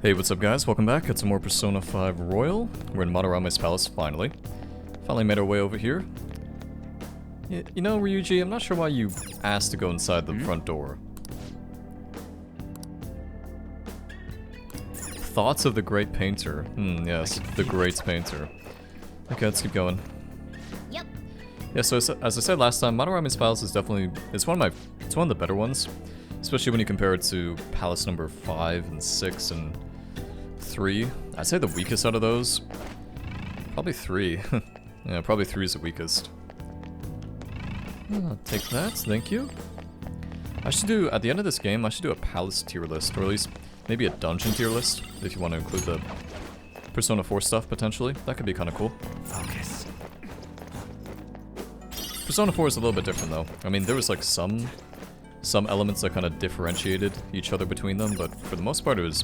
Hey, what's up guys? Welcome back. It's some more Persona 5 Royal. We're in Madarame's palace, finally. Finally made our way over here. You know, Ryuji, I'm not sure why you asked to go inside the front door. Thoughts of the Great Painter. Yes, the Great Painter. Okay, let's keep going. Yep. Yeah, so as I said last time, Madarame's palace is definitely, it's one of the better ones. Especially when you compare it to palace number 5 and 6 and 3. I'd say the weakest out of those, probably 3. Yeah, probably 3 is the weakest. I'll take that, thank you. I should do, at the end of this game, I should do a palace tier list, or at least maybe a dungeon tier list, if you want to include the Persona 4 stuff, potentially. That could be kind of cool. Focus. Persona 4 is a little bit different, though. I mean, there was like some elements that kind of differentiated each other between them, but for the most part it was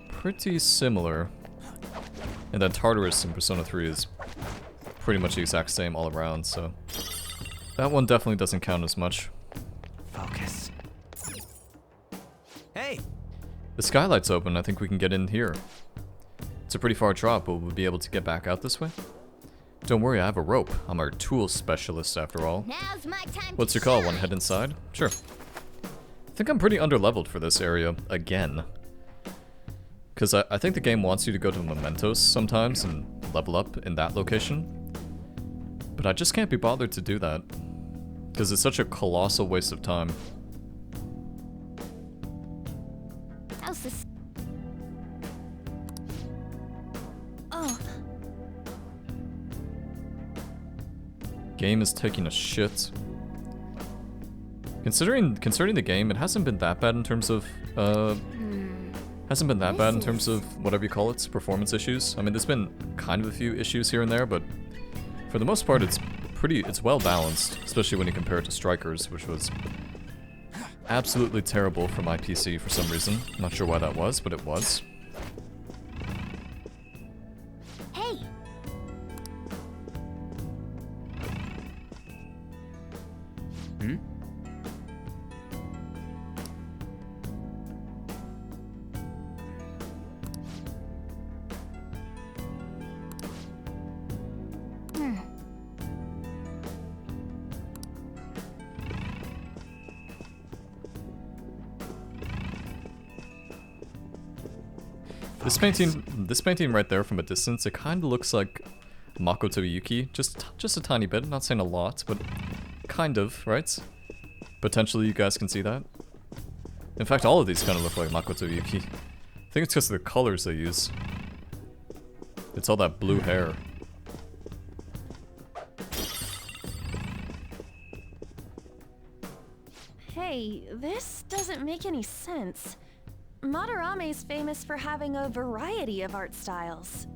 pretty similar. And then Tartarus in Persona 3 is pretty much the exact same all around, so that one definitely doesn't count as much. Focus. Hey! The skylight's open, I think we can get in here. It's a pretty far drop, but we'll be able to get back out this way. Don't worry, I have a rope. I'm our tool specialist after all. Now's my time. What's your call? Want to head inside? Sure. I think I'm pretty underleveled for this area, again. Because I think the game wants you to go to Mementos sometimes and level up in that location. But I just can't be bothered to do that. Because it's such a colossal waste of time. How's this? Oh. Game is taking a shit. Considering the game, it hasn't been that bad in terms of whatever you call it, performance issues. I mean, there's been kind of a few issues here and there, but for the most part, it's well balanced, especially when you compare it to Strikers, which was absolutely terrible for my PC for some reason. Not sure why that was, but it was. Hey. This painting right there from a distance, it kind of looks like Makoto Yuki, just a tiny bit, not saying a lot, but kind of, right? Potentially you guys can see that. In fact, all of these kind of look like Makoto Yuki. I think it's because of the colors they use. It's all that blue hair. Hey, this doesn't make any sense. Madarame's famous for having a variety of art styles.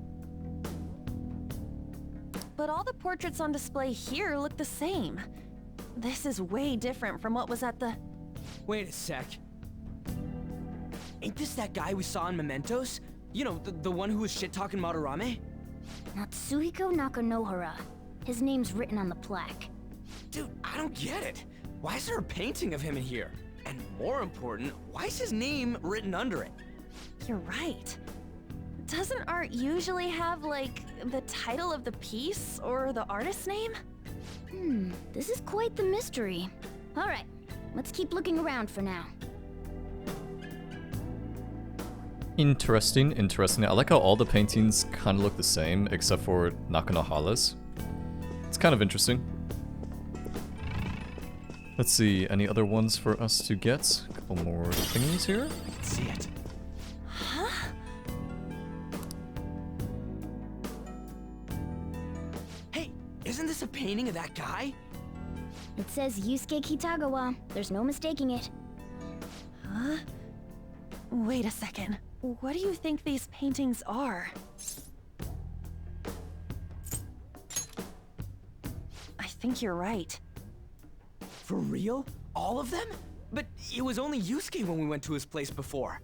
But all the portraits on display here look the same. This is way different from what was at the... Wait a sec. Ain't this that guy we saw in Mementos? You know, the one who was shit-talking Madarame? Natsuhiko Nakanohara. His name's written on the plaque. Dude, I don't get it. Why is there a painting of him in here? And more important, why is his name written under it? You're right. Doesn't art usually have, like, the title of the piece or the artist's name? This is quite the mystery. Alright, let's keep looking around for now. Interesting. I like how all the paintings kind of look the same, except for Nakanohara's. It's kind of interesting. Let's see, any other ones for us to get? A couple more thingies here. Let's see it. Huh? Hey, isn't this a painting of that guy? It says Yusuke Kitagawa. There's no mistaking it. Huh? Wait a second. What do you think these paintings are? I think you're right. For real? All of them? But it was only Yusuke when we went to his place before.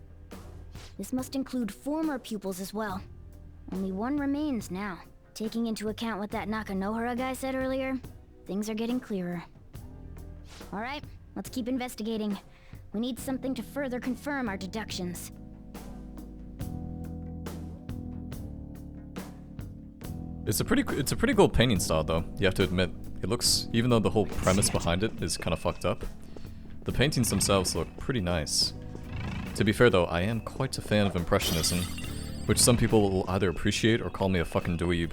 This must include former pupils as well. Only one remains now. Taking into account what that Nakanohara guy said earlier, things are getting clearer. Alright, let's keep investigating. We need something to further confirm our deductions. It's a pretty cool painting style though, you have to admit. It looks, even though the whole premise behind it is kind of fucked up, the paintings themselves look pretty nice. To be fair though, I am quite a fan of Impressionism, which some people will either appreciate or call me a fucking dweeb.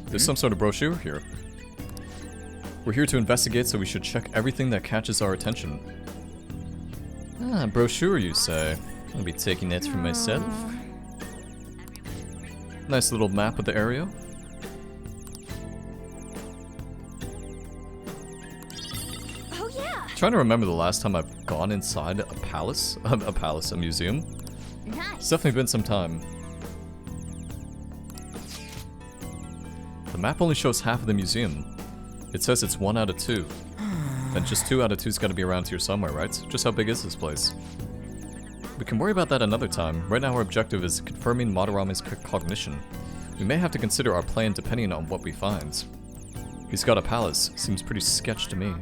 There's some sort of brochure here. We're here to investigate, so we should check everything that catches our attention. Ah, brochure you say? I'll be taking that for myself. Nice little map of the area. Oh yeah! Trying to remember the last time I've gone inside a palace. A museum. Nice. It's definitely been some time. The map only shows half of the museum. It says it's 1 out of 2. Then just 2 out of 2's gotta be around here somewhere, right? Just how big is this place? We can worry about that another time. Right now our objective is confirming Madarame's cognition. We may have to consider our plan depending on what we find. He's got a palace. Seems pretty sketch to me.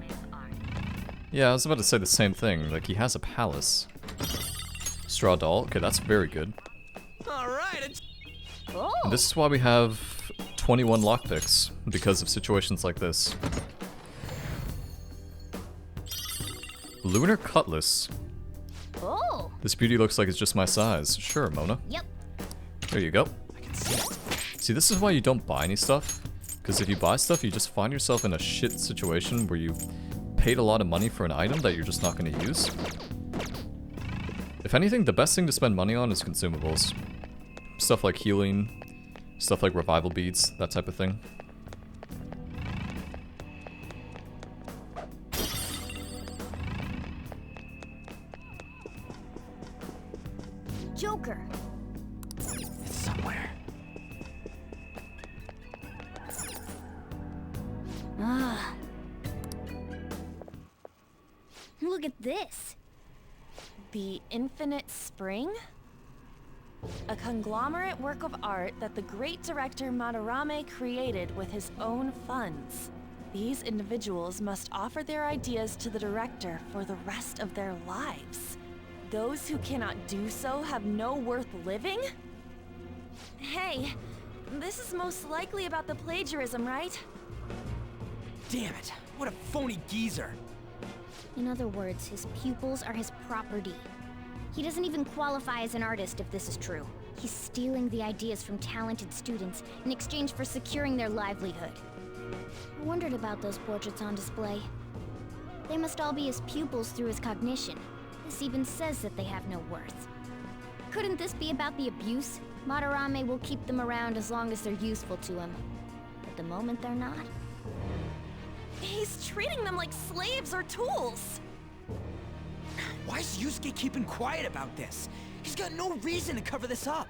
Yeah, I was about to say the same thing. Like, he has a palace. Straw doll. Okay, that's very good. Alright, Oh. And this is why we have 21 lockpicks, because of situations like this. Lunar Cutlass. Oh. This beauty looks like it's just my size. Sure, Mona. Yep. There you go. See, this is why you don't buy any stuff. Because if you buy stuff, you just find yourself in a shit situation where you paid a lot of money for an item that you're just not going to use. If anything, the best thing to spend money on is consumables. Stuff like healing, stuff like revival beads, that type of thing. Joker. it's somewhere. Ah. Look at this. The Infinite Spring? A conglomerate work of art that the great director Madarame created with his own funds. These individuals must offer their ideas to the director for the rest of their lives. Those who cannot do so have no worth living? Hey, this is most likely about the plagiarism, right? Damn it, what a phony geezer. In other words, his pupils are his property. He doesn't even qualify as an artist if this is true. He's stealing the ideas from talented students in exchange for securing their livelihood. I wondered about those portraits on display. They must all be his pupils through his cognition. This even says that they have no worth. Couldn't this be about the abuse? Madarame will keep them around as long as they're useful to him. But the moment they're not... He's treating them like slaves or tools. Why is Yusuke keeping quiet about this? He's got no reason to cover this up.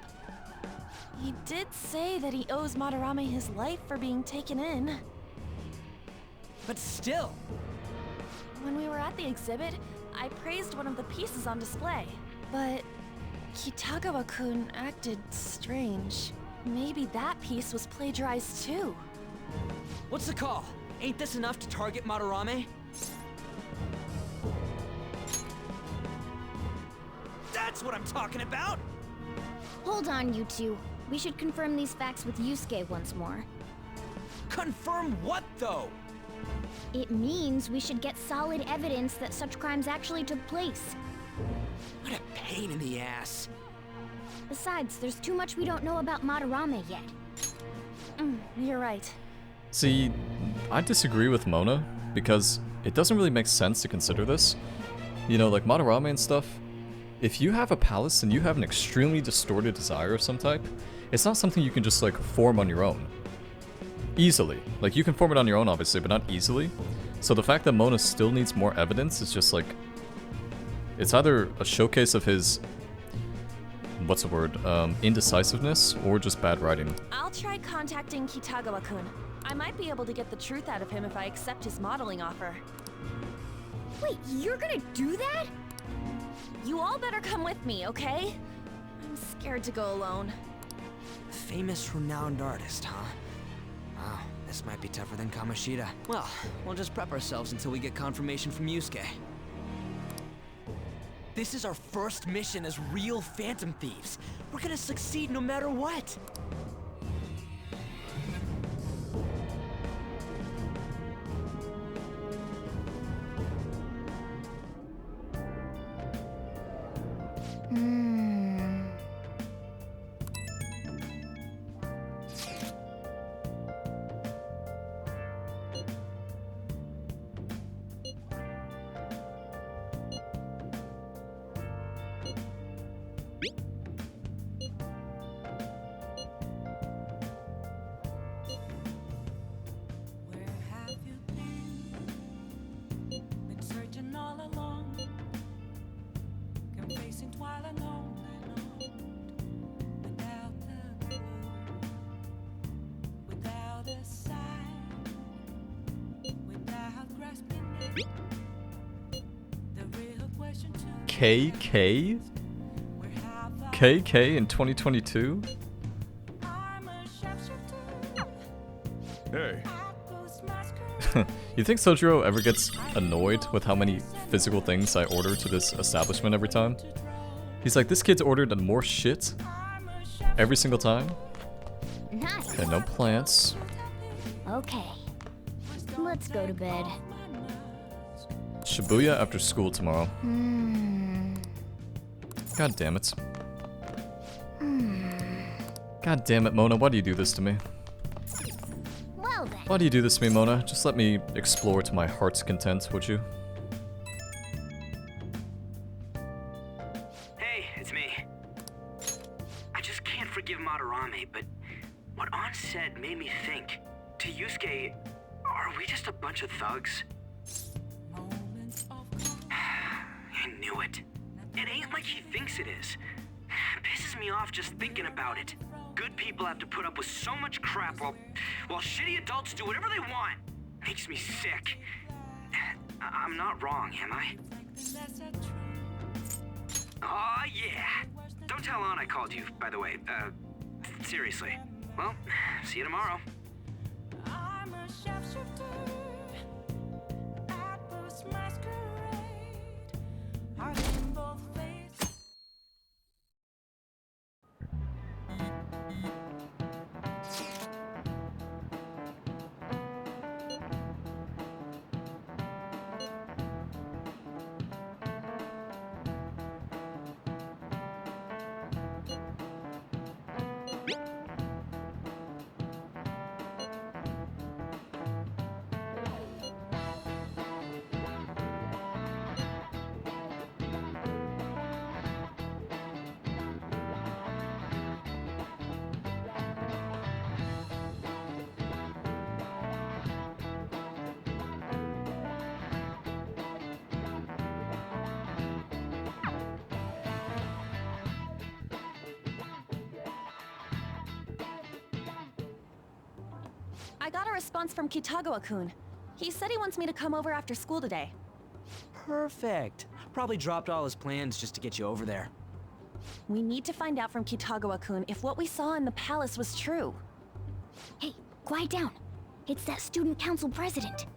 He did say that he owes Madarame his life for being taken in. But still. When we were at the exhibit, I praised one of the pieces on display. But Kitagawa-kun acted strange. Maybe that piece was plagiarized too. What's the call? Ain't this enough to target Madarame? That's what I'm talking about! Hold on, you two. We should confirm these facts with Yusuke once more. Confirm what, though? It means we should get solid evidence that such crimes actually took place. What a pain in the ass. Besides, there's too much we don't know about Madarame yet. You're right. See, I disagree with Mona, because it doesn't really make sense to consider this. You know, like Madarame and stuff, if you have a palace and you have an extremely distorted desire of some type, it's not something you can just, like, form on your own. Easily. Like, you can form it on your own, obviously, but not easily. So the fact that Mona still needs more evidence is just, like... It's either a showcase of his... What's the word? Indecisiveness, or just bad writing. I'll try contacting Kitagawa-kun. I might be able to get the truth out of him if I accept his modeling offer. Wait, you're gonna do that? You all better come with me, okay? I'm scared to go alone. Famous, renowned artist, huh? Wow, this might be tougher than Kamoshida. Well, we'll just prep ourselves until we get confirmation from Yusuke. This is our first mission as real Phantom Thieves. We're gonna succeed no matter what. KK? KK in 2022? Hey. You think Sojiro ever gets annoyed with how many physical things I order to this establishment every time? He's like, this kid's ordered more shit every single time? Nice. Okay, no plants. Okay. Let's go to bed. Shibuya after school tomorrow. God damn it. God damn it, Mona, why do you do this to me? Well then. Why do you do this to me, Mona? Just let me explore to my heart's content, would you? Hey, it's me. I just can't forgive Madarame, but what An said made me think. To Yusuke, are we just a bunch of thugs? I knew it. It ain't like he thinks it is. Pisses me off just thinking about it. Good people have to put up with so much crap while shitty adults do whatever they want. Makes me sick. I'm not wrong, am I? Aw, yeah. Don't tell An I called you, by the way. Seriously. Well, see you tomorrow. I'm a shapeshifter at first masquerade. Heart in both faces. I got a response from Kitagawa-kun. He said he wants me to come over after school today. Perfect. Probably dropped all his plans just to get you over there. We need to find out from Kitagawa-kun if what we saw in the palace was true. Hey, quiet down. It's that student council president.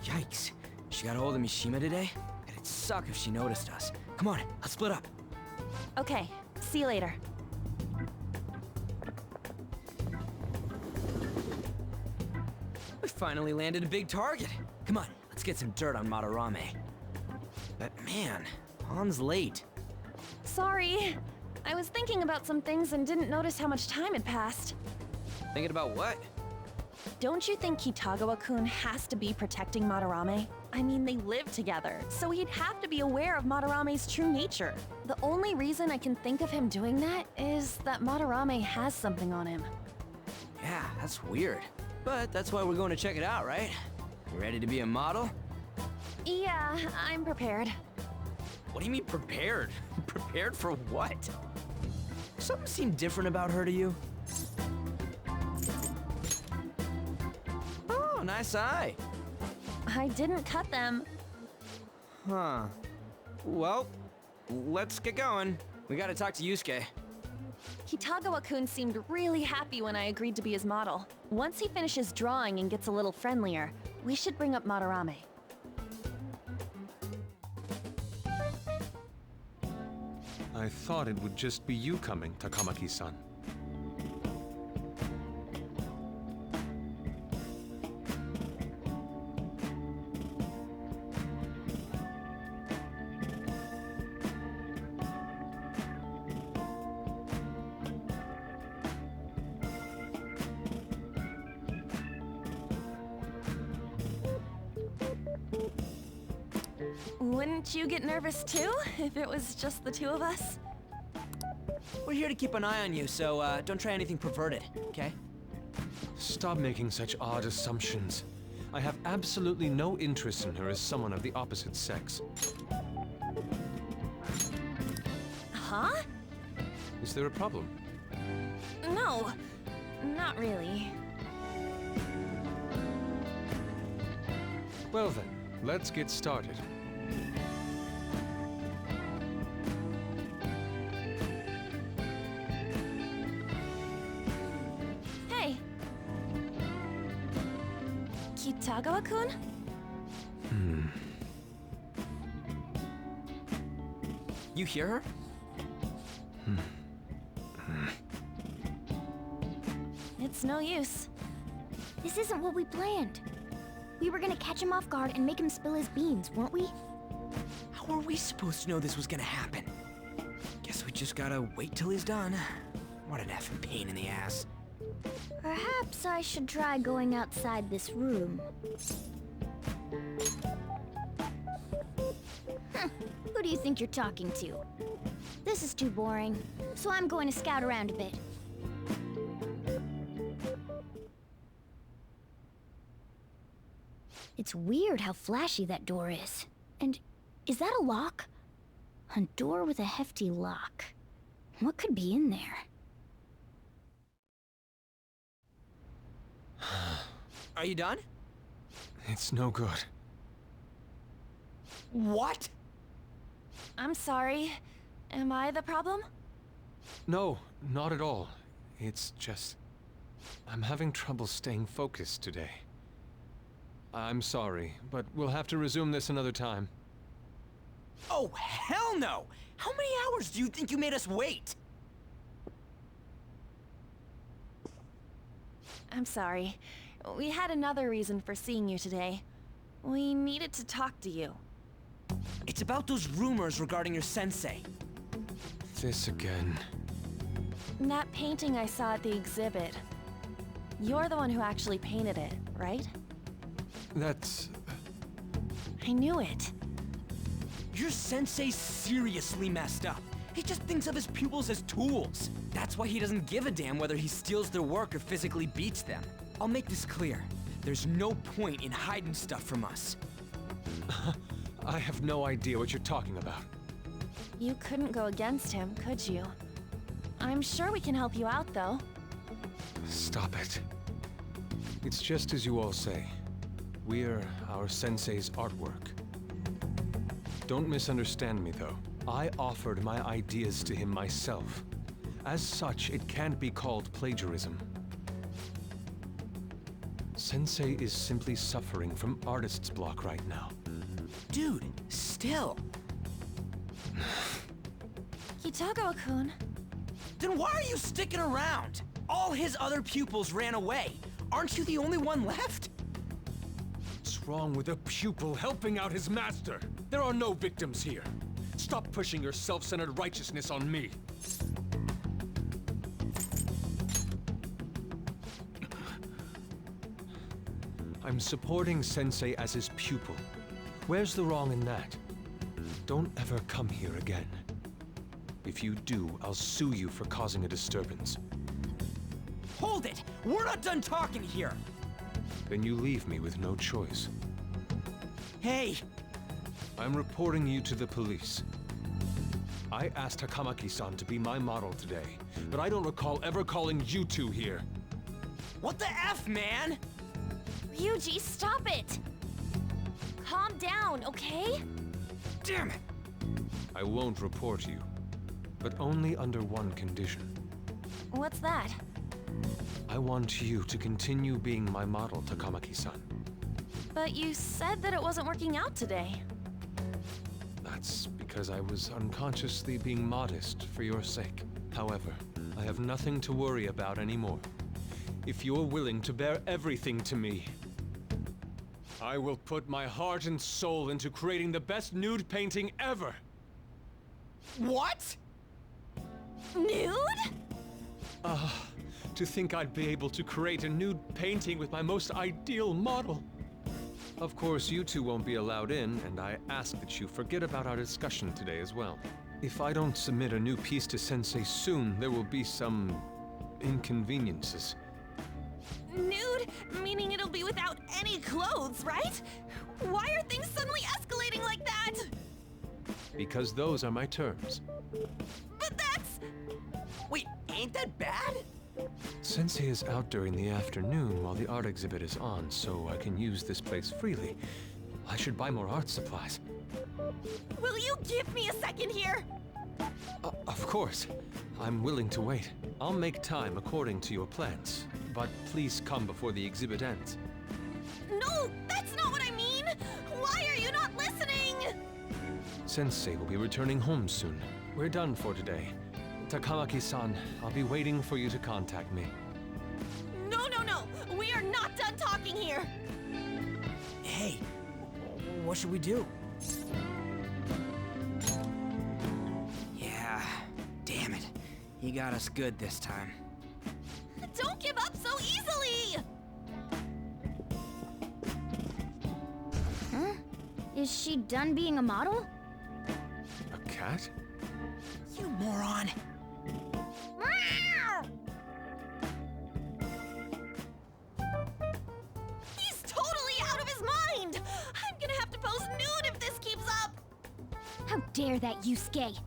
Yikes. She got a hold of Mishima today? It'd suck if she noticed us. Come on, let's split up. Okay, see you later. We finally landed a big target. Come on, let's get some dirt on Madarame. But man, An's late. Sorry. I was thinking about some things and didn't notice how much time had passed. Thinking about what? Don't you think Kitagawa-kun has to be protecting Madarame? I mean, they live together, so he'd have to be aware of Madarame's true nature. The only reason I can think of him doing that is that Madarame has something on him. Yeah, that's weird. But that's why we're going to check it out, right? You ready to be a model? Yeah, I'm prepared. What do you mean prepared? Prepared for what? Something seemed different about her to you? Oh, nice eye. I didn't cut them. Huh. Well, let's get going. We gotta talk to Yusuke. Kitagawa-kun seemed really happy when I agreed to be his model. Once he finishes drawing and gets a little friendlier, we should bring up Madarame. I thought it would just be you coming, Takamaki-san. Wouldn't you get nervous too, if it was just the two of us? We're here to keep an eye on you, so don't try anything perverted, okay? Stop making such odd assumptions. I have absolutely no interest in her as someone of the opposite sex. Huh? Is there a problem? No, not really. Well then, let's get started. Hey. Kitagawa-kun? You hear her? It's no use. This isn't what we planned. We were gonna catch him off guard and make him spill his beans, weren't we? How are we supposed to know this was gonna happen? Guess we just gotta wait till he's done. What an effing pain in the ass. Perhaps I should try going outside this room. Who do you think you're talking to? This is too boring, so I'm going to scout around a bit. It's weird how flashy that door is. And is that a lock? A door with a hefty lock. What could be in there? Are you done? It's no good. What? I'm sorry. Am I the problem? No, not at all. It's just... I'm having trouble staying focused today. I'm sorry, but we'll have to resume this another time. Oh, hell no! How many hours do you think you made us wait? I'm sorry. We had another reason for seeing you today. We needed to talk to you. It's about those rumors regarding your sensei. This again. That painting I saw at the exhibit. You're the one who actually painted it, right? That's... I knew it. Your sensei's seriously messed up. He just thinks of his pupils as tools. That's why he doesn't give a damn whether he steals their work or physically beats them. I'll make this clear. There's no point in hiding stuff from us. I have no idea what you're talking about. You couldn't go against him, could you? I'm sure we can help you out, though. Stop it. It's just as you all say. We're our sensei's artwork. Don't misunderstand me, though. I offered my ideas to him myself. As such, it can't be called plagiarism. Sensei is simply suffering from artist's block right now. Dude, still. Kitagawa-kun. Then why are you sticking around? All his other pupils ran away. Aren't you the only one left? What's wrong with a pupil helping out his master? There are no victims here. Stop pushing your self-centered righteousness on me. I'm supporting Sensei as his pupil. Where's the wrong in that? Don't ever come here again. If you do, I'll sue you for causing a disturbance. Hold it! We're not done talking here! Then you leave me with no choice. Hey! I'm reporting you to the police. I asked Takamaki-san to be my model today, but I don't recall ever calling you two here. What the F, man? Ryuji, stop it! Calm down, okay? Damn it! I won't report you, but only under one condition. What's that? I want you to continue being my model, Takamaki-san. But you said that it wasn't working out today. That's because I was unconsciously being modest for your sake. However, I have nothing to worry about anymore. If you're willing to bear everything to me, I will put my heart and soul into creating the best nude painting ever! What? Nude? To think I'd be able to create a nude painting with my most ideal model. Of course, you two won't be allowed in, and I ask that you forget about our discussion today as well. If I don't submit a new piece to Sensei soon, there will be some inconveniences. Nude, meaning it'll be without any clothes, right? Why are things suddenly escalating like that? Because those are my terms. But that's... Wait, ain't that bad? Sensei is out during the afternoon while the art exhibit is on, so I can use this place freely. I should buy more art supplies. Will you give me a second here? Of course. I'm willing to wait. I'll make time according to your plans, but please come before the exhibit ends. No, that's not what I mean! Why are you not listening? Sensei will be returning home soon. We're done for today. Takamaki-san, I'll be waiting for you to contact me. No! We are not done talking here! Hey, what should we do? Yeah, damn it. He got us good this time. Don't give up so easily! Huh? Is she done being a model? A cat? You moron. He's totally out of his mind! I'm gonna have to pose nude if this keeps up! How dare that, Yusuke?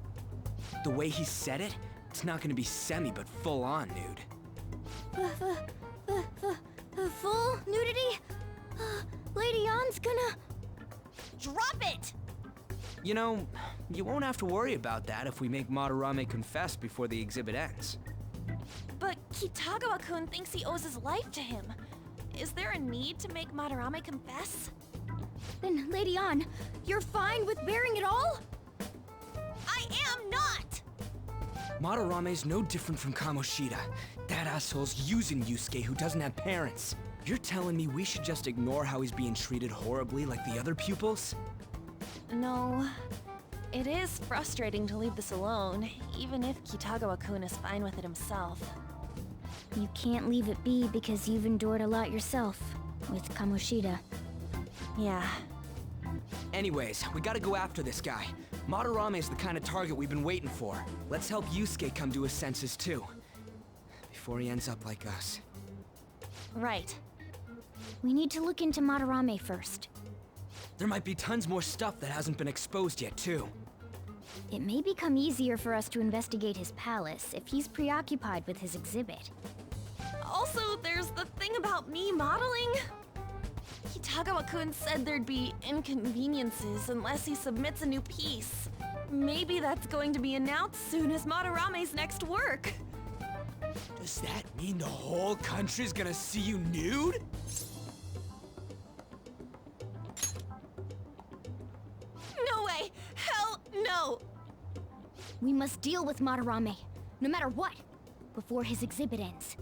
The way he said it, it's not gonna be semi, but full-on nude. Full nudity? Lady Ann's gonna... Drop it! You know, you won't have to worry about that if we make Madarame confess before the exhibit ends. But Kitagawa-kun thinks he owes his life to him. Is there a need to make Madarame confess? Then, Lady Ann, you're fine with bearing it all? I am not! Madarame's no different from Kamoshida. That asshole's using Yusuke who doesn't have parents. You're telling me we should just ignore how he's being treated horribly like the other pupils? No. It is frustrating to leave this alone, even if Kitagawa-kun is fine with it himself. You can't leave it be because you've endured a lot yourself, with Kamoshida. Yeah. Anyways, we gotta go after this guy. Madarame's the kind of target we've been waiting for. Let's help Yusuke come to his senses too. Before he ends up like us. Right. We need to look into Madarame first. There might be tons more stuff that hasn't been exposed yet too. It may become easier for us to investigate his palace if he's preoccupied with his exhibit. Also, there's the thing about me modeling. Kitagawa-kun said there'd be inconveniences unless he submits a new piece. Maybe that's going to be announced soon as Madarame's next work. Does that mean the whole country's gonna see you nude? No way! Hell no! We must deal with Madarame, no matter what, before his exhibit ends.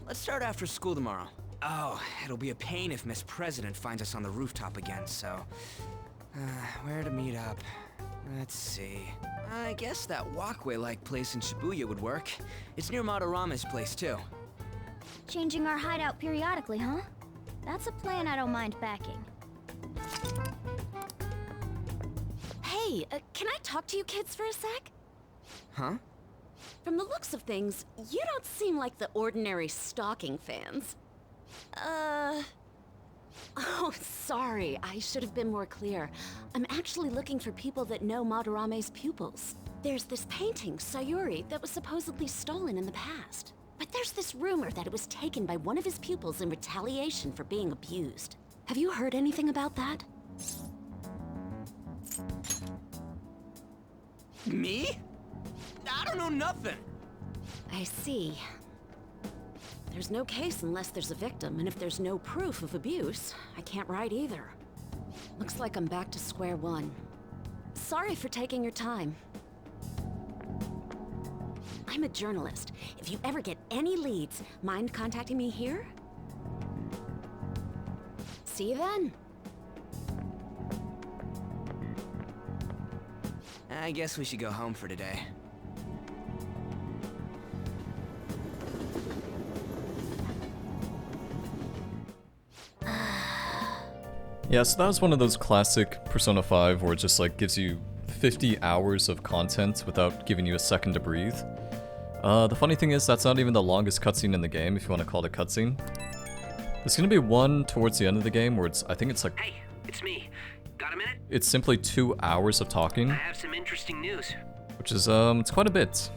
Let's start after school tomorrow. Oh, it'll be a pain if Miss President finds us on the rooftop again, so... where to meet up? Let's see... I guess that walkway-like place in Shibuya would work. It's near Madarame's place, too. Changing our hideout periodically, huh? That's a plan I don't mind backing. Hey, can I talk to you kids for a sec? Huh? From the looks of things, you don't seem like the ordinary stalking fans. Oh, sorry, I should have been more clear. I'm actually looking for people that know Madarame's pupils. There's this painting, Sayuri, that was supposedly stolen in the past. But there's this rumor that it was taken by one of his pupils in retaliation for being abused. Have you heard anything about that? Me? I don't know nothing. I see. There's no case unless there's a victim, and if there's no proof of abuse, I can't write either. Looks like I'm back to square one. Sorry for taking your time. I'm a journalist. If you ever get any leads, mind contacting me here? See you then. I guess we should go home for today. Yeah, so that was one of those classic Persona 5 where it just like gives you 50 hours of content without giving you a second to breathe. The funny thing is that's not even the longest cutscene in the game, if you want to call it a cutscene. There's gonna be one towards the end of the game where I think it's like... Hey, it's me. Got a minute? It's simply 2 hours of talking, I have some interesting news. which is, it's quite a bit.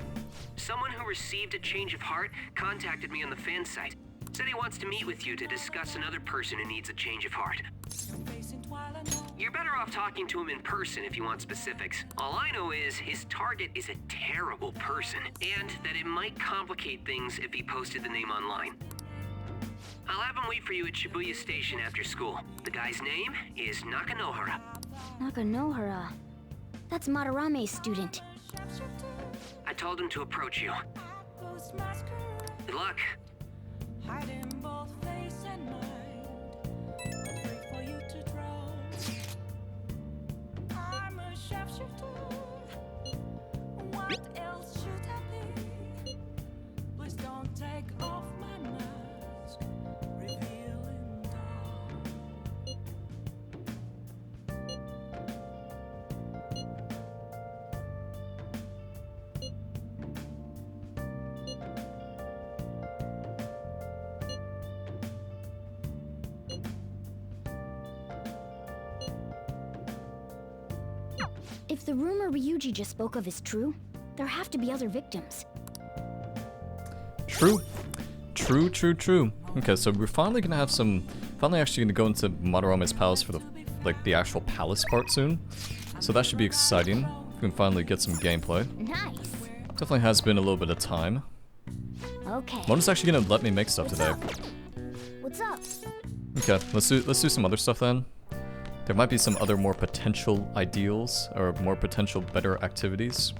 Someone who received a change of heart contacted me on the fan site. Said he wants to meet with you to discuss another person who needs a change of heart. You're better off talking to him in person if you want specifics. All I know is his target is a terrible person, and that it might complicate things if he posted the name online. I'll have him wait for you at Shibuya Station after school. The guy's name is Nakanohara. Nakanohara. That's Madarame's student. I told him to approach you. Good luck. Hiding both face and mind, afraid for you to drown. I'm a sharpshooter. What else should I be? Please don't take off my mask, revealing dark. If the rumor Ryuji just spoke of is true, there have to be other victims. True. True. Okay, so we're finally gonna have finally actually gonna go into Madarame's palace for the actual palace part soon. So that should be exciting. We can finally get some gameplay. Nice. Definitely has been a little bit of time. Okay. Mona's actually gonna let me make stuff today. What's up? Okay, let's do some other stuff then. There might be some other more potential ideals or more potential better activities.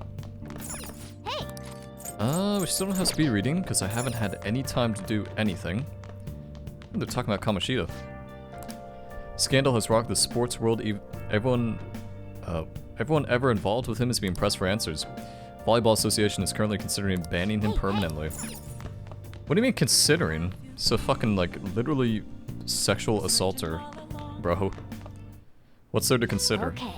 Hey. We still don't have speed reading because I haven't had any time to do anything. They're talking about Kamoshida. Scandal has rocked the sports world. Everyone ever involved with him is being pressed for answers. Volleyball Association is currently considering banning him permanently. What do you mean considering? So fucking like literally sexual assaulter, bro. What's there to consider? Okay.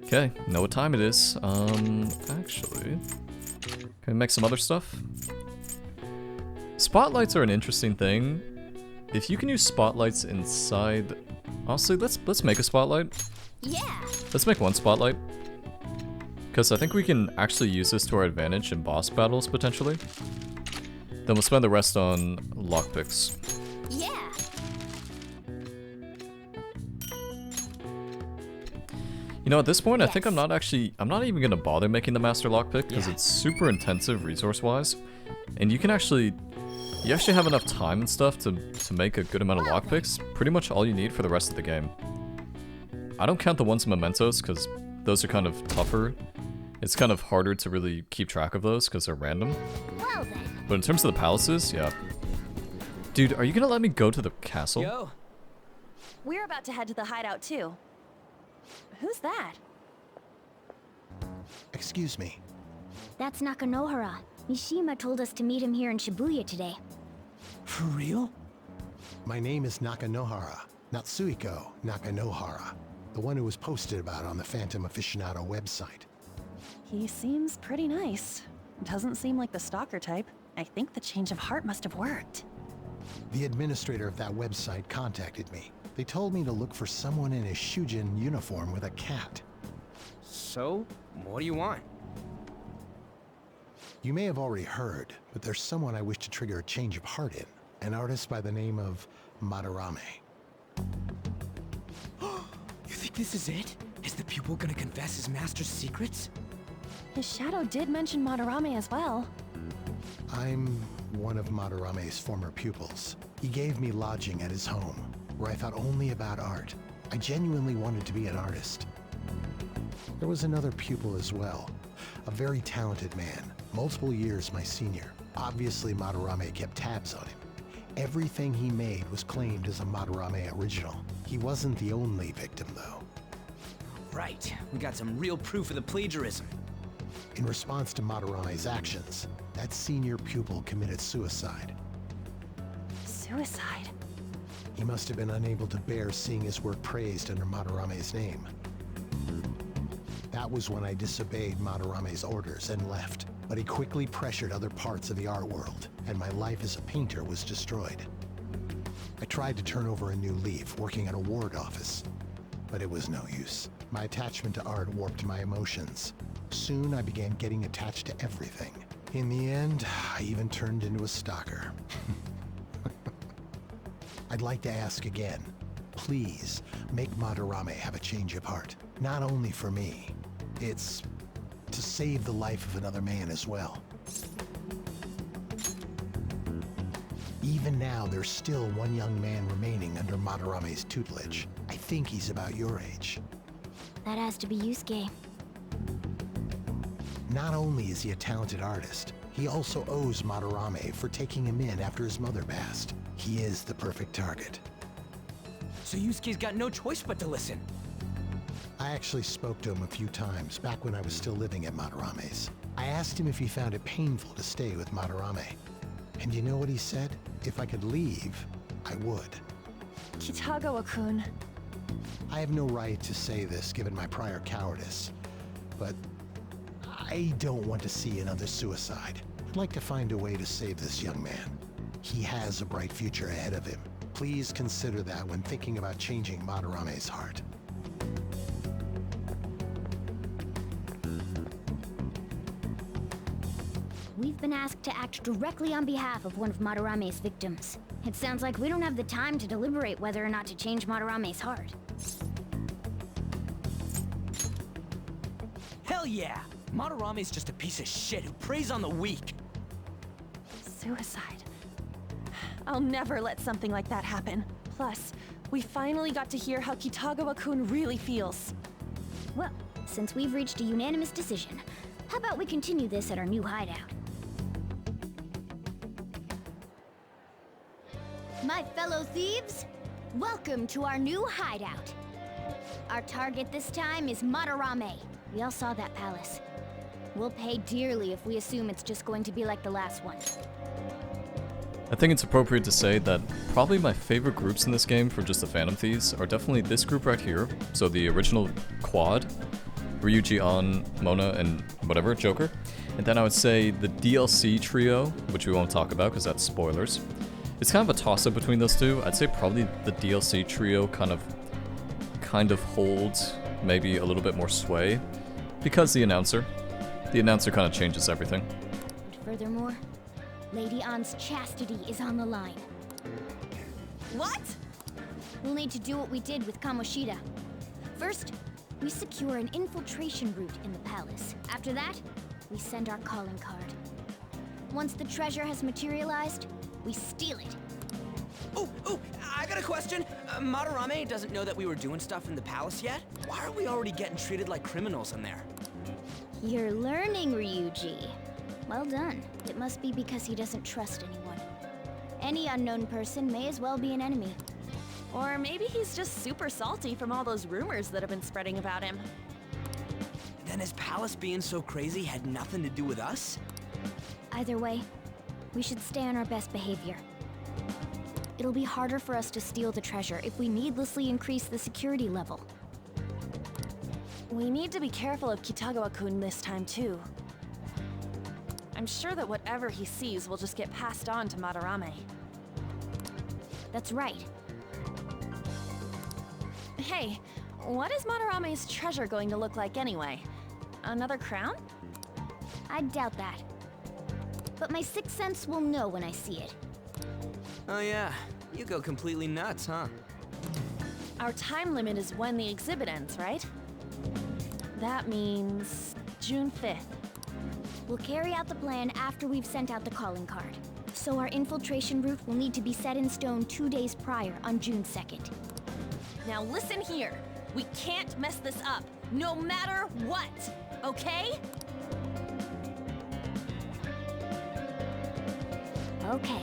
Okay, know what time it is. Actually, can we make some other stuff? Spotlights are an interesting thing. If you can use spotlights inside, honestly, let's make a spotlight. Yeah. Let's make one spotlight. Because I think we can actually use this to our advantage in boss battles, potentially. Then we'll spend the rest on lockpicks. Yeah. You know, at this point, I Yes. think I'm not even going to bother making the master lockpick, because it's super intensive resource-wise. And you actually have enough time and stuff to make a good amount of lockpicks. Pretty much all you need for the rest of the game. I don't count the ones in Mementos, because those are kind of tougher. It's kind of harder to really keep track of those, because they're random. Well then. But in terms of the palaces, yeah. Dude, are you gonna let me go to the castle? Yo! We're about to head to the hideout too. Who's that? Excuse me. That's Nakanohara. Mishima told us to meet him here in Shibuya today. For real? My name is Nakanohara. Natsuhiko Nakanohara. The one who was posted about on the Phantom Aficionado website. He seems pretty nice. Doesn't seem like the stalker type. I think the change of heart must have worked. The administrator of that website contacted me. They told me to look for someone in a Shujin uniform with a cat. So, what do you want? You may have already heard, but there's someone I wish to trigger a change of heart in. An artist by the name of Madarame. You think this is it? Is the pupil gonna confess his master's secrets? His shadow did mention Madarame as well. I'm one of Madarame's former pupils. He gave me lodging at his home, where I thought only about art. I genuinely wanted to be an artist. There was another pupil as well, a very talented man, multiple years my senior. Obviously, Madarame kept tabs on him. Everything he made was claimed as a Madarame original. He wasn't the only victim, though. Right, we got some real proof of the plagiarism. In response to Madarame's actions, that senior pupil committed suicide. Suicide? He must have been unable to bear seeing his work praised under Madarame's name. That was when I disobeyed Madarame's orders and left, but he quickly pressured other parts of the art world, and my life as a painter was destroyed. I tried to turn over a new leaf, working at a ward office, but it was no use. My attachment to art warped my emotions. Soon I began getting attached to everything. In the end, I even turned into a stalker. I'd like to ask again, please make Madarame have a change of heart. Not only for me, it's to save the life of another man as well. Even now, there's still one young man remaining under Madarame's tutelage. I think he's about your age. That has to be Yusuke. Not only is he a talented artist, he also owes Madarame for taking him in after his mother passed. He is the perfect target. So Yusuke's got no choice but to listen. I actually spoke to him a few times back when I was still living at Madarame's. I asked him if he found it painful to stay with Madarame. And you know what he said? If I could leave, I would. Kitagawa-kun. I have no right to say this given my prior cowardice, but I don't want to see another suicide. I'd like to find a way to save this young man. He has a bright future ahead of him. Please consider that when thinking about changing Madarame's heart. We've been asked to act directly on behalf of one of Madarame's victims. It sounds like we don't have the time to deliberate whether or not to change Madarame's heart. Hell yeah! Madarame's just a piece of shit who preys on the weak. Suicide. I'll never let something like that happen. Plus, we finally got to hear how Kitagawa-kun really feels. Well, since we've reached a unanimous decision, how about we continue this at our new hideout? My fellow thieves, welcome to our new hideout. Our target this time is Madarame. We all saw that palace. We'll pay dearly if we assume it's just going to be like the last one. I think it's appropriate to say that probably my favorite groups in this game for just the Phantom Thieves are definitely this group right here. So the original quad, Ryuji, An, Mona, and whatever, Joker. And then I would say the DLC trio, which we won't talk about because that's spoilers. It's kind of a toss-up between those two. I'd say probably the DLC trio kind of holds maybe a little bit more sway because the announcer kind of changes everything. And furthermore, Lady An's chastity is on the line. What? We'll need to do what we did with Kamoshida. First, we secure an infiltration route in the palace. After that, we send our calling card. Once the treasure has materialized, we steal it. Oh, I got a question. Madarame doesn't know that we were doing stuff in the palace yet? Why are we already getting treated like criminals in there? You're learning, Ryuji. Well done. It must be because he doesn't trust anyone. Any unknown person may as well be an enemy. Or maybe he's just super salty from all those rumors that have been spreading about him. Then his palace being so crazy had nothing to do with us? Either way, we should stay on our best behavior. It'll be harder for us to steal the treasure if we needlessly increase the security level. We need to be careful of Kitagawa-kun this time too. I'm sure that whatever he sees will just get passed on to Madarame. That's right. Hey, what is Madarame's treasure going to look like anyway? Another crown? I doubt that. But my sixth sense will know when I see it. Oh yeah, you go completely nuts, huh? Our time limit is when the exhibit ends, right? That means June 5th. We'll carry out the plan after we've sent out the calling card. So our infiltration route will need to be set in stone 2 days prior on June 2nd. Now listen here. We can't mess this up, no matter what, okay? Okay.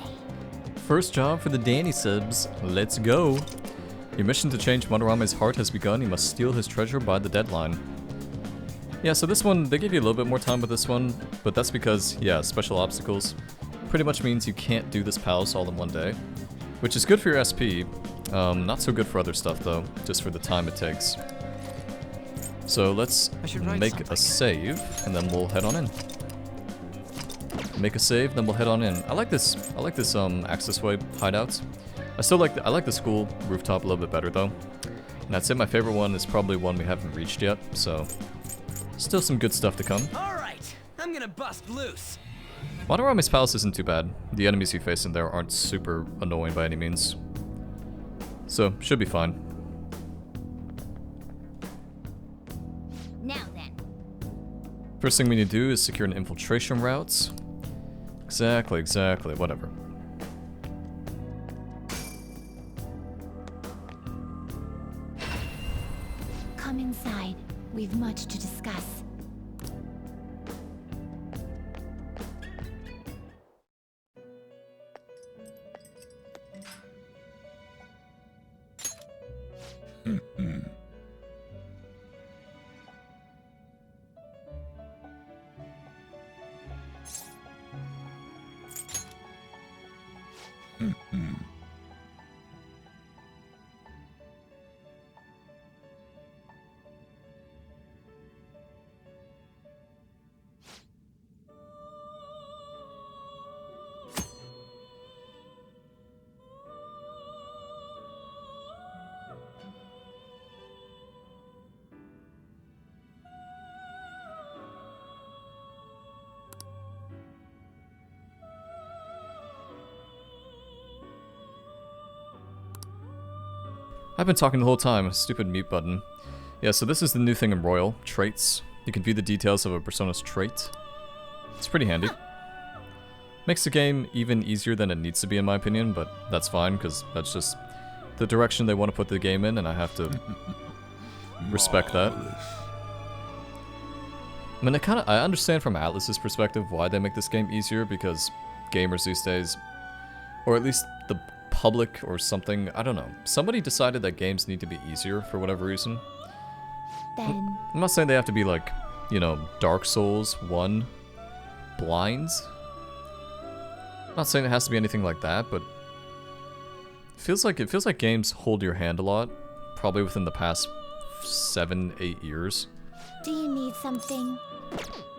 First job for the Danny subs. Let's go. Your mission to change Madarame's heart has begun. You must steal his treasure by the deadline. Yeah, so this one, they give you a little bit more time with this one, but that's because, yeah, special obstacles pretty much means you can't do this palace all in one day, which is good for your SP. Not so good for other stuff though, just for the time it takes. So let's make a save, and then we'll head on in. Make a save, then we'll head on in. I like this access way hideouts. I like the school rooftop a little bit better though. And I'd say my favorite one is probably one we haven't reached yet, so still some good stuff to come. Alright, I'm gonna bust loose. Madarame's palace isn't too bad. The enemies you face in there aren't super annoying by any means. So, should be fine. Now then. First thing we need to do is secure an infiltration route. Exactly, whatever. Come inside. We've much to discuss. I've been talking the whole time, stupid mute button. Yeah, so this is the new thing in Royal, traits. You can view the details of a persona's trait. It's pretty handy. Makes the game even easier than it needs to be in my opinion, but that's fine, because that's just the direction they want to put the game in, and I have to respect that. I mean, I understand from Atlas's perspective why they make this game easier, because gamers these days, or at least the public or something, I don't know. Somebody decided that games need to be easier for whatever reason. Then I'm not saying they have to be like, you know, Dark Souls 1 blinds. I'm not saying it has to be anything like that, but it feels like games hold your hand a lot, probably within the past 7-8 years. do you need something?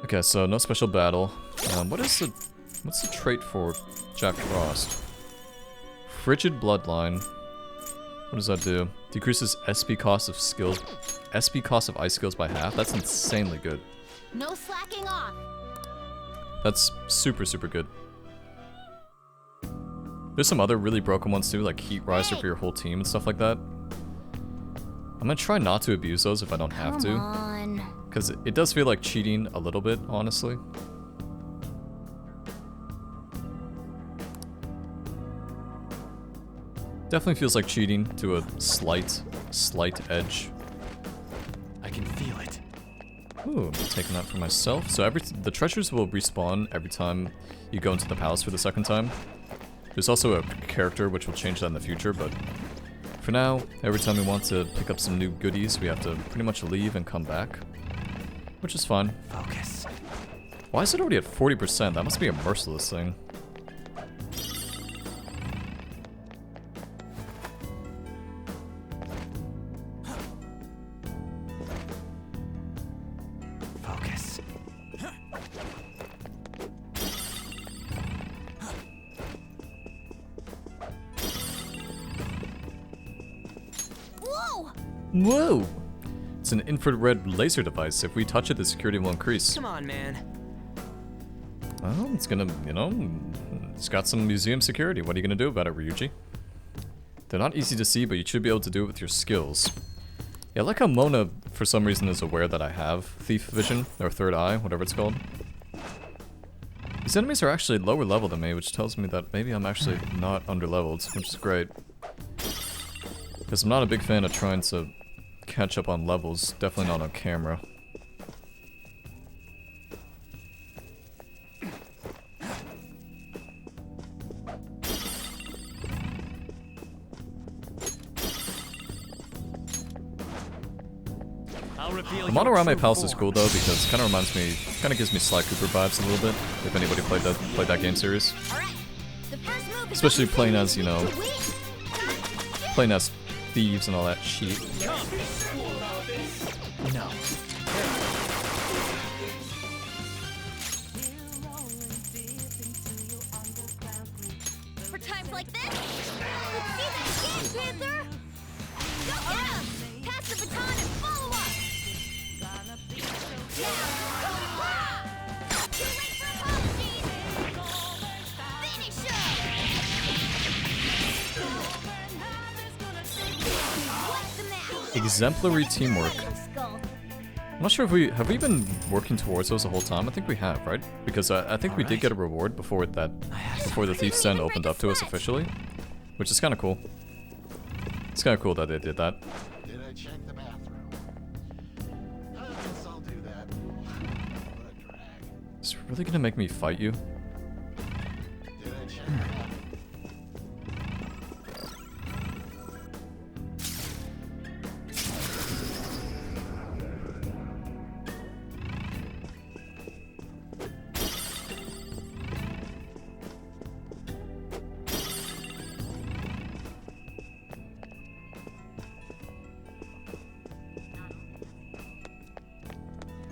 Okay, so no special battle. What's the trait for Jack Frost? Frigid Bloodline. What does that do? Decreases SP cost of skills, SP cost of ice skills by half. That's insanely good. No slacking off. That's super good. There's some other really broken ones too, like Heat Riser for your whole team and stuff like that. I'm gonna try not to abuse those if I don't have to. Come on. Because it does feel like cheating a little bit, honestly. Definitely feels like cheating to a slight edge. I can feel it. Ooh, I'm taking that for myself. So the treasures will respawn every time you go into the palace for the second time. There's also a character which will change that in the future, but for now, every time we want to pick up some new goodies, we have to pretty much leave and come back. Which is fine. Focus. Why is it already at 40%? That must be a merciless thing. Focus. Whoa! Whoa! It's an infrared laser device. If we touch it, the security will increase. Come on, man. Well, it's gonna, you know, it's got some museum security. What are you gonna do about it, Ryuji? They're not easy to see, but you should be able to do it with your skills. Yeah, I like how Mona, for some reason, is aware that I have thief vision, or third eye, whatever it's called. These enemies are actually lower level than me, which tells me that maybe I'm actually not underleveled, which is great. Because I'm not a big fan of trying to catch up on levels, definitely not on camera. The Monorame Palace is cool though, because it kind of reminds me, kind of gives me Sly Cooper vibes a little bit, if anybody played that game series. Especially playing as, you know, playing as thieves and all that shit. No. For times like this, let's see that again, Panther! Go get him! Pass the baton and follow up! Now! Too late for apologies! Finish him! What's the matter? Exemplary teamwork. Skull. I'm not sure if have we been working towards those the whole time? I think we have, right? Because I think we did get a reward before the Thief's Den opened up to us officially, which is kind of cool. It's kind of cool that they did that. Did I check the bathroom? I guess I'll do that. What a drag. It's really gonna make me fight you? Did I check the bathroom?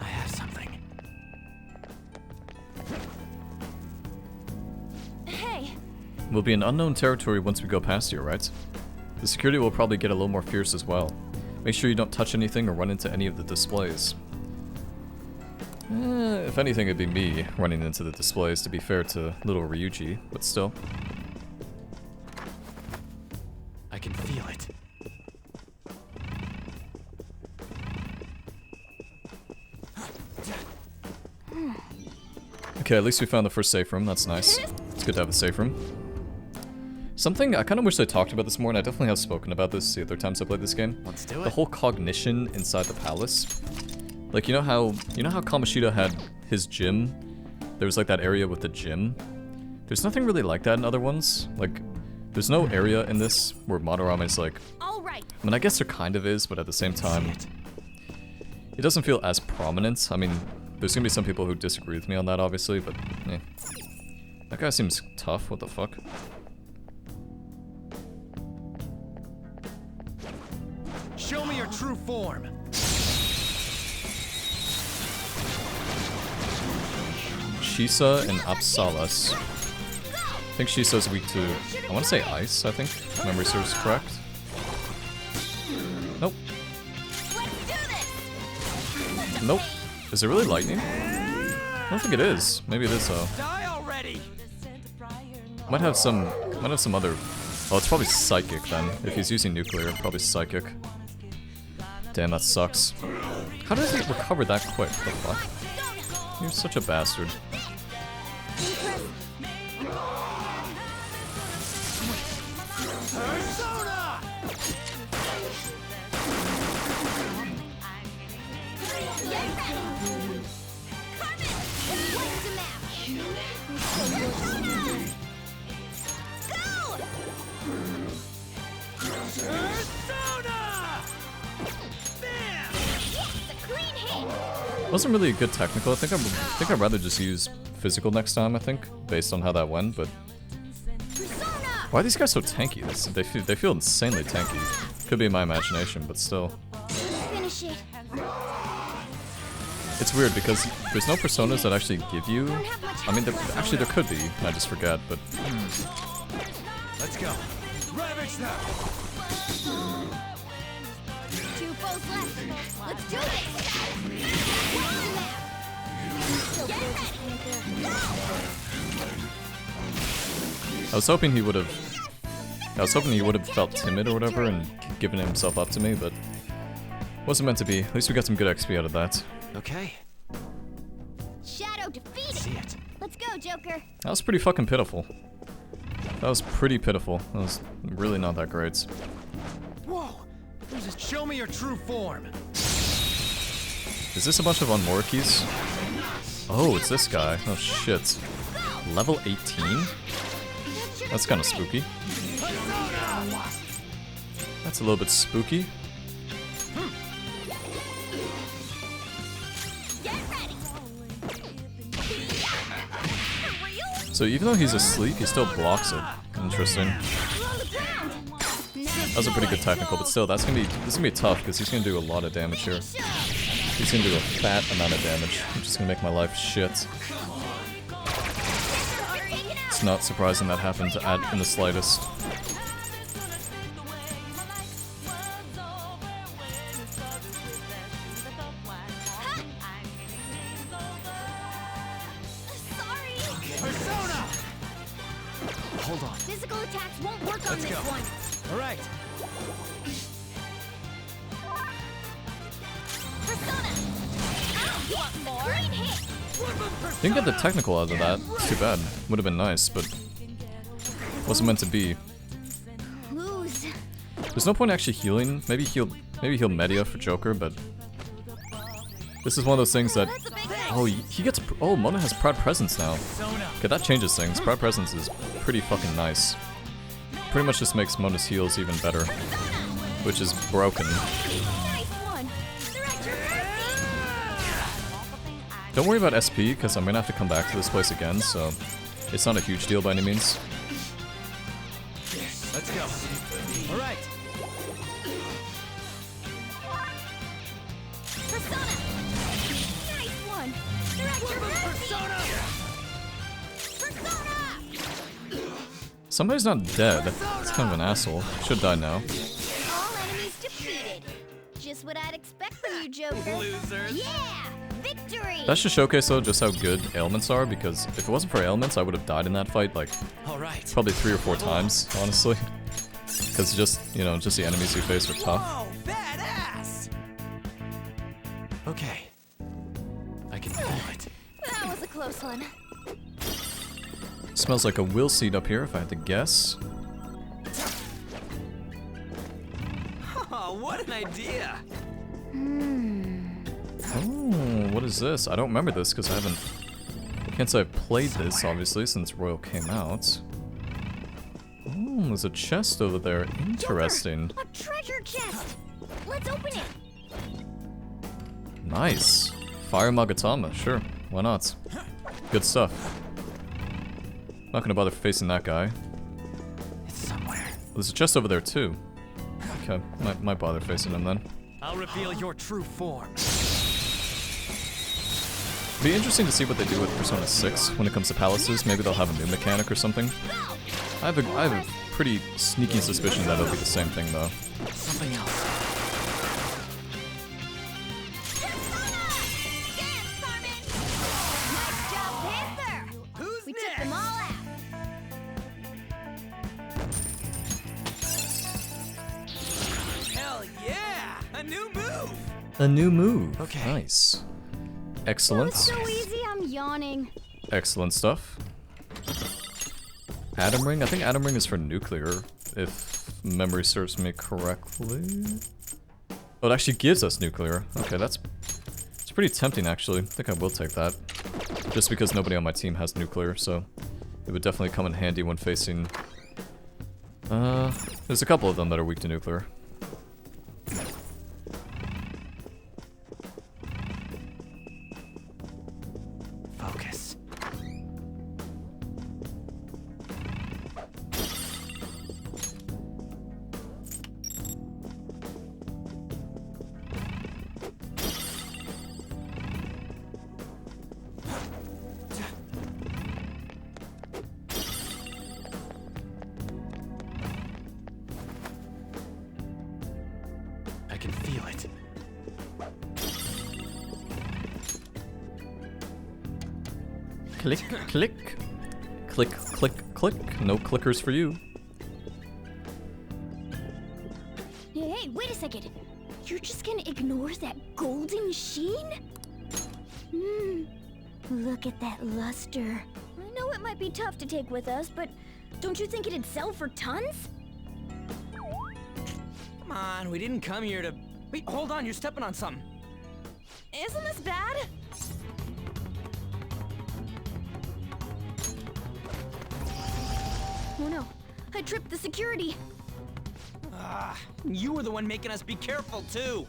I have something. Hey, We'll be in unknown territory once we go past here, right? The security will probably get a little more fierce as well. Make sure you don't touch anything or run into any of the displays. If anything, it'd be me running into the displays, to be fair to little Ryuji, but still. I can feel it. Okay, at least we found the first safe room, that's nice. It's good to have a safe room. Something, I kind of wish I talked about this more, and I definitely have spoken about this the other times I played this game. Let's do it. The whole cognition inside the palace. Like, you know how Kamoshida had his gym? There was like that area with the gym. There's nothing really like that in other ones. Like, there's no area in this where Monorame's like... All right. I mean, I guess there kind of is, but at the same time... It doesn't feel as prominent. I mean, there's gonna be some people who disagree with me on that, obviously, but... eh. That guy seems tough, what the fuck? Show me your true form. Shisa and Apsalas. I think Shisa's weak to... I want to say ice, I think. If memory serves correct. Nope. Nope. Is it really lightning? I don't think it is. Maybe it is though. Die already. Might have some other... Oh, it's probably psychic then. If he's using nuclear, probably psychic. Damn, that sucks. How did he recover that quick? What the fuck? You're such a bastard. Wasn't really a good technical. I think I'd rather just use physical next time. I think, based on how that went. But why are these guys so tanky? They feel insanely tanky. Could be my imagination, but still. Finish it. It's weird because there's no personas that actually give you. I mean, actually there could be. I just forget. But Let's go. Ravage them. Two foes left. Let's do this. I was hoping he would have felt timid or whatever and given himself up to me, but wasn't meant to be. At least we got some good XP out of that. Okay. Shadow defeated. See it. Let's go, Joker. That was pretty fucking pitiful. That was pretty pitiful. That was really not that great. Whoa! Just show me your true form. Is this a bunch of Unmorikis? Oh, it's this guy. Oh shit. Level 18? That's kind of spooky. That's a little bit spooky. So even though he's asleep, he still blocks it. Interesting. That was a pretty good technical, but still, this is gonna be tough because he's gonna do a lot of damage here. He's gonna do a fat amount of damage, which is gonna make my life shit. It's not surprising that happened to add in the slightest. Hold on. Physical attacks won't work on this one. All right. Persona. You want more? Great hit. Didn't get the technical out of that. It's too bad. Would have been nice, but wasn't meant to be. Lose. There's no point actually healing. Maybe heal Media for Joker, but this is one of those things that. Oh, he gets. Oh, Mona has Proud Presence now. Okay, that changes things. Proud Presence is pretty fucking nice. Pretty much just makes Mona's heals even better, which is broken. Don't worry about SP, because I'm gonna have to come back to this place again, so it's not a huge deal by any means. Let's go. All right. Somebody's not dead. It's kind of an asshole. Should die now. All enemies defeated. Just what I'd expect from you, Joker. Losers. Yeah! Victory! That should showcase though just how good ailments are, because if it wasn't for ailments, I would have died in that fight like probably 3 or 4 times, honestly. Because just, you know, just the enemies you face are tough. Whoa, badass! Okay. I can feel it. That was a close one. Smells like a will seed up here, if I had to guess. Oh, what an idea! Oh, what is this? I don't remember this because I can't say I've played this, obviously, since Royal came out. Oh, there's a chest over there. Interesting. A treasure chest! Let's open it! Nice. Fire Magatama, sure. Why not? Good stuff. Not gonna bother facing that guy. It's somewhere. There's a chest over there too. Okay, might bother facing him then. I'll reveal your true form. Be interesting to see what they do with Persona 6 when it comes to palaces. Maybe they'll have a new mechanic or something. I have a pretty sneaky suspicion that it'll be the same thing though. Something else. We took them all out. Hell yeah! A new move! A new move. Okay. Nice. Excellent. So easy, I'm yawning. Excellent stuff. Atom Ring? I think Atom Ring is for nuclear, if memory serves me correctly. Oh, it actually gives us nuclear. Okay, it's pretty tempting actually. I think I will take that. Just because nobody on my team has nuclear, so it would definitely come in handy when facing... there's a couple of them that are weak to nuclear. Focus. I can feel it. Click, click. Click, click, click. No clickers for you. Hey, wait a second. You're just gonna ignore that golden sheen? Look at that luster. I know know it might be tough to take with us, but don't you think it'd sell for tons? Come on, we didn't come here to... Wait, hold on, you're stepping on something. Isn't this bad? Oh no, I tripped the security. Ah, you were the one making us be careful, too.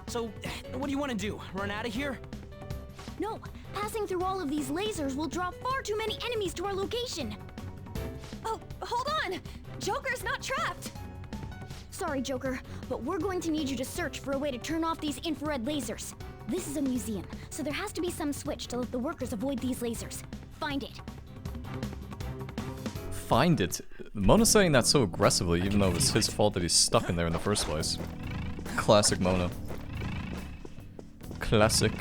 So, what do you want to do? Run out of here? No, passing through all of these lasers will draw far too many enemies to our location. Oh, hold on! Joker's not trapped! Sorry, Joker, but we're going to need you to search for a way to turn off these infrared lasers. This is a museum, so there has to be some switch to let the workers avoid these lasers. Find it. Find it? Mona's saying that so aggressively, even though it was his fault that he's stuck in there in the first place. Classic Mona. Classic.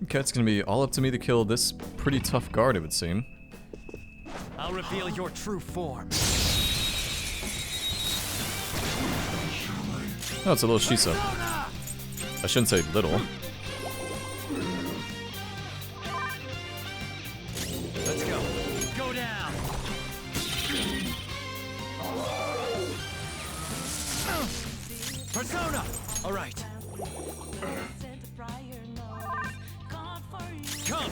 Okay, it's gonna be all up to me to kill this pretty tough guard, it would seem. I'll reveal your true form. Oh, it's a little Shisa. I shouldn't say little. Let's go. Go down. Persona! Alright. Come!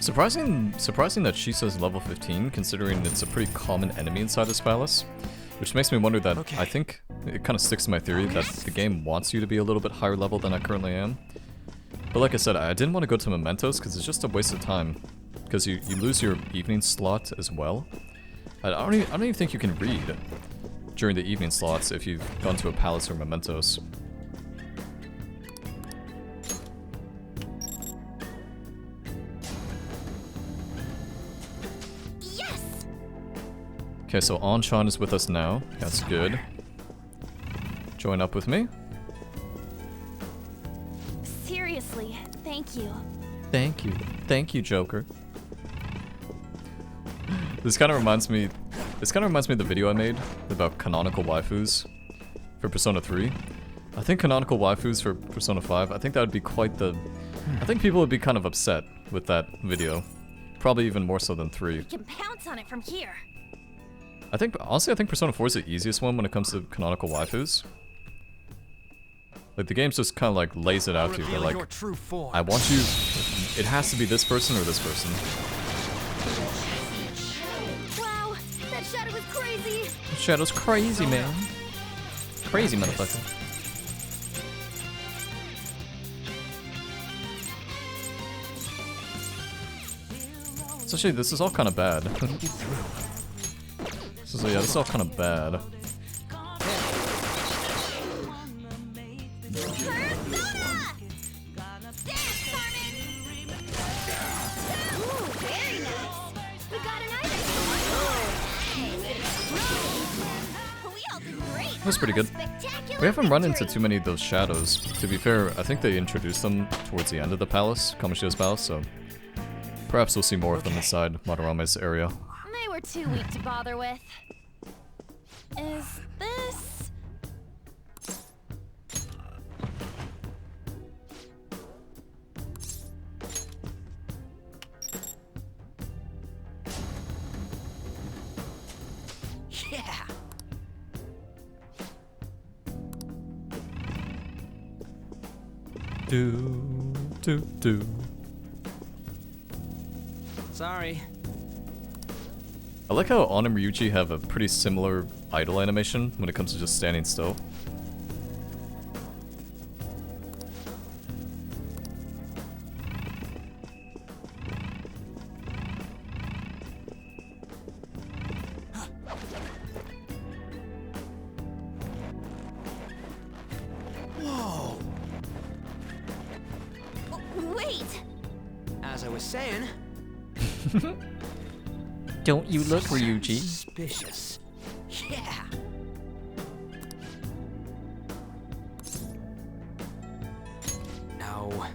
Surprising that Shisa's level 15, considering it's a pretty common enemy inside this palace. Which makes me wonder that I think it kind of sticks to my theory that the game wants you to be a little bit higher level than I currently am. But like I said, I didn't want to go to Mementos because it's just a waste of time. Because you lose your evening slot as well. I don't even think you can read during the evening slots if you've gone to a palace or Mementos. Yes! Okay, so Anshan is with us now. That's good. Join up with me. Seriously, thank you. Thank you. Thank you, Joker. This kind of reminds me of the video I made about canonical waifus for Persona 3. I think canonical waifus for Persona 5, I think that would be quite the... I think people would be kind of upset with that video. Probably even more so than 3. We can pounce on it from here. Honestly, I think Persona 4 is the easiest one when it comes to canonical waifus. Like, the game's just kind of like lays it out to you. They're like, I want you... It has to be this person or this person. Wow, that shadow was crazy! Shadow's crazy, man. Crazy motherfucker. So actually, this is all kind of bad. So yeah, this is all kind of bad. That's pretty good. We haven't run into too many of those shadows. To be fair, I think they introduced them towards the end of the palace, Kamoshida's palace, so perhaps we'll see more of them inside Madarame's area. They were too weak to bother with. Is this... Yeah! Do. Sorry. I like how On and Ryuji have a pretty similar idle animation when it comes to just standing still. Whoa! Wait! As I was saying... Don't you look, Ryuji? Suspicious. Yeah! No.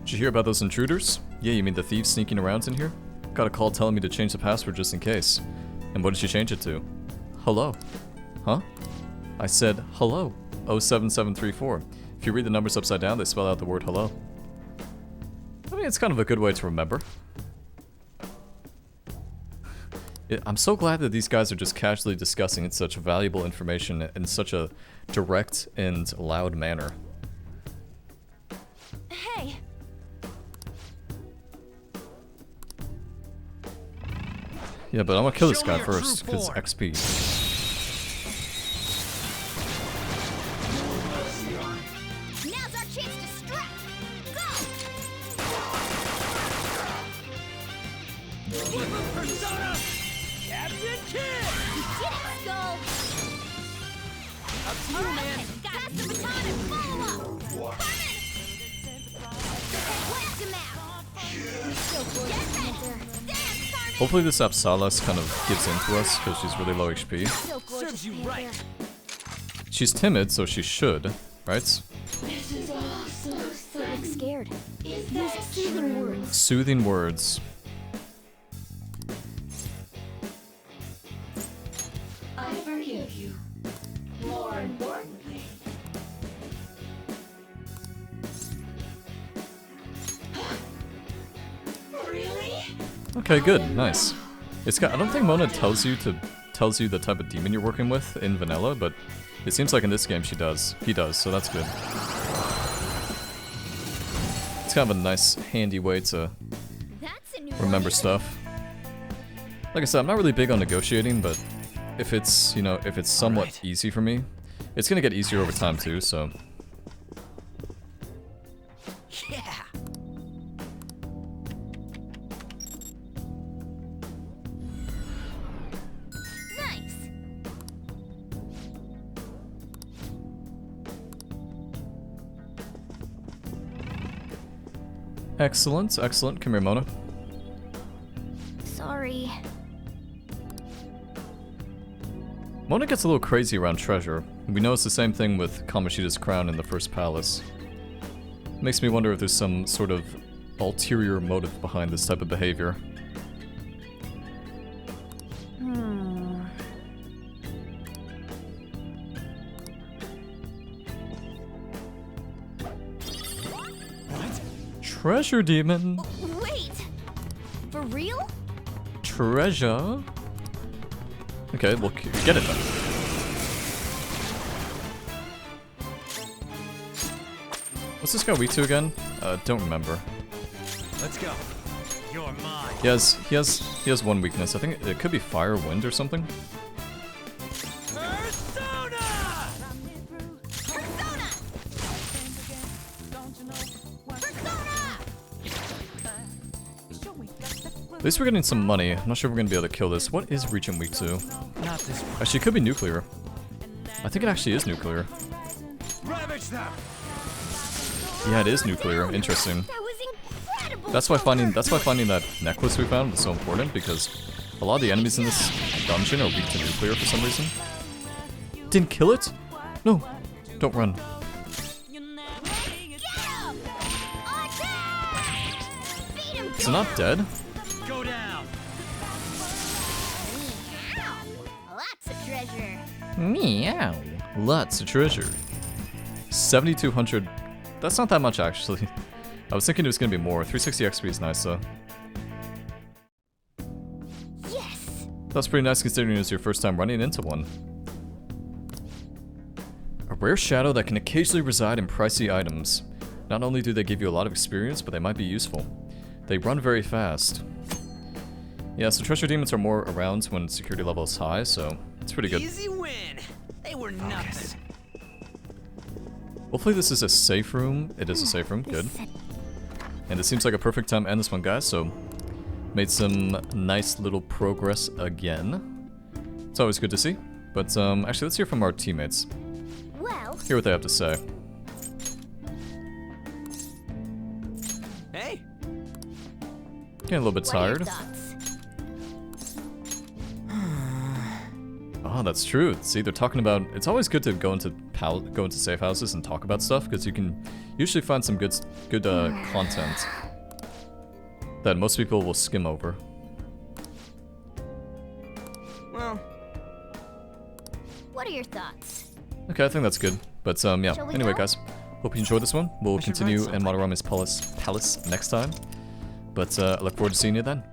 Did you hear about those intruders? Yeah, you mean the thieves sneaking around in here? Got a call telling me to change the password just in case. And what did you change it to? Hello. Huh? I said hello. 07734. If you read the numbers upside down, they spell out the word hello. I mean, it's kind of a good way to remember. I'm so glad that these guys are just casually discussing such valuable information in such a direct and loud manner. Hey! Yeah, but I'm gonna kill this guy first, because XP. Now's our chance to strike. Go! Persona! Captain Kid! You did it, Skull! Up to you, man. Pass the baton and follow up! Coming! Blast him out! You're so gorgeous, Panther. Dance, Carmen! Hopefully this Apsalas kind of gives in to us, because she's really low HP. So gorgeous, Serves you Panther. right. She's timid, so she should, right? Look scared. Use soothing words. Soothing words. I forgive you. More importantly, really? Okay, good, nice. It's got. I don't think Mona tells you the type of demon you're working with in vanilla, but it seems like in this game she does. He does, so that's good. It's kind of a nice, handy way to That's a new remember one. stuff. Like I said, I'm not really big on negotiating, but if it's, you know, if it's somewhat Alright. easy for me, it's gonna get easier over time too, so. Yeah! Nice. Excellent, excellent. Come here, Mona. Sorry. Mona gets a little crazy around treasure. We know it's the same thing with Kamoshida's crown in the first palace. Makes me wonder if there's some sort of ulterior motive behind this type of behavior. Treasure demon! Wait! For real? Treasure? Okay, well, get it then. What's this guy weak to again? Don't remember. Let's go. You're mine. He has one weakness. I think it could be fire, wind, or something. Persona! Persona! At least we're getting some money. I'm not sure if we're gonna be able to kill this. What is Regent weak to? Not this one. Actually, it could be nuclear. I think it actually is nuclear. Ravage them! Yeah, it is nuclear. Interesting. That was incredible! That's why finding that necklace we found was so important, because a lot of the enemies in this dungeon are weak to nuclear for some reason. Didn't kill it? No. Don't run. Get him! Attack! Beat him! Is it not dead? Go down! Ow! Lots of treasure. Meow. Lots of treasure. 7,200. That's not that much, actually. I was thinking it was gonna be more. 360 XP is nice, though. Yes! That's pretty nice considering it was your first time running into one. A rare shadow that can occasionally reside in pricey items. Not only do they give you a lot of experience, but they might be useful. They run very fast. Yeah, so treasure demons are more around when security level is high, so it's pretty good. Easy win! They were nothing. Hopefully this is a safe room. It is a safe room, good. And it seems like a perfect time to end this one, guys, so made some nice little progress again. It's always good to see. But actually, let's hear from our teammates. Well, Hear what they have to say. Hey! Getting a little bit what are your tired. thoughts? Oh, that's true. See, they're talking about. It's always good to go into safe houses and talk about stuff because you can usually find some good content. that most people will skim over. Well, What are your thoughts? Okay, I think that's good. But yeah, Shall we anyway go? guys, hope you enjoyed this one. We'll We should continue write in something. Madarame's Palace next time. But I look forward to seeing you then.